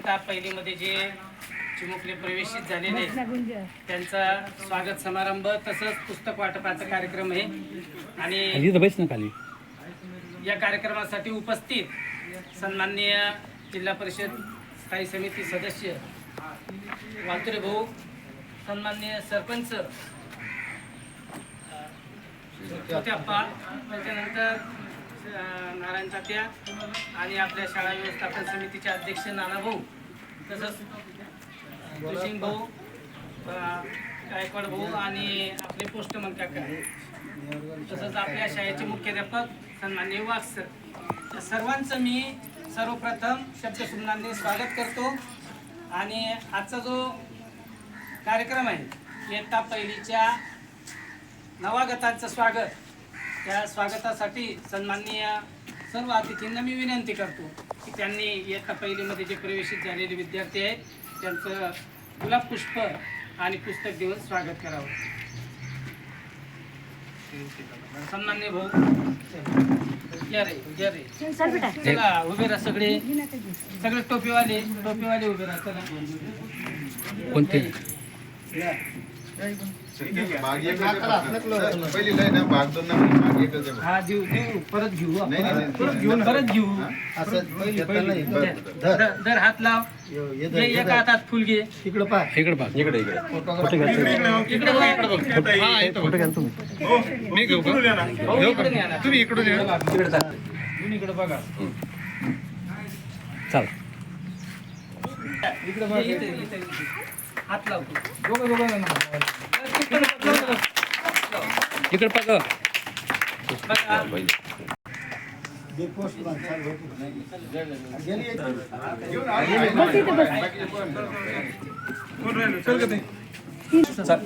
इयत्ता पहिलीमध्ये जे चिमुकले प्रवेशित झालेले त्यांचा स्वागत समारंभ तसंच पुस्तक वाटपाचा कार्यक्रम आहे आणि या कार्यक्रमासाठी उपस्थित सन्माननीय जिल्हा परिषद स्थायी समिती सदस्य वालतुरे भाऊ, सन्माननीय सरपंच छोट्याप्पा, त्याच्यानंतर नारायण तात्या आणि आपल्या शाळा व्यवस्थापन समितीचे अध्यक्ष नाना भाऊ, तसंच तुसिंग भाऊ, गायकवाड भाऊ आणि आपले पोस्टमन काका, तसंच आपल्या शाळेचे मुख्याध्यापक सन्माननीय वाघ सर, सर्वांचं मी सर्वप्रथम शब्दसुमनांनी स्वागत करतो. आणि आजचा जो कार्यक्रम आहे इयत्ता पहिलीच्या नवागतांचं स्वागत, त्या स्वागतासाठी सन्माननीय सर्व अतिथींना मी विनंती करतो की त्यांनी इयत्ता पहिलीमध्ये जे प्रवेशित झालेले विद्यार्थी आहेत त्यांचं गुलाब पुष्प आणि पुस्तक देऊन स्वागत करावं. सन्माननीय भाऊ या रे चला उभे राहा, सगळे टोपीवाले उभे राहा. चला कोणते हा देऊ परत घेऊ दर हात लाव, एका हातात फुल घे, इकडे तुम्ही इकडे बघा, चल इकडे बघा, हात लावतो इकडे बघा. चल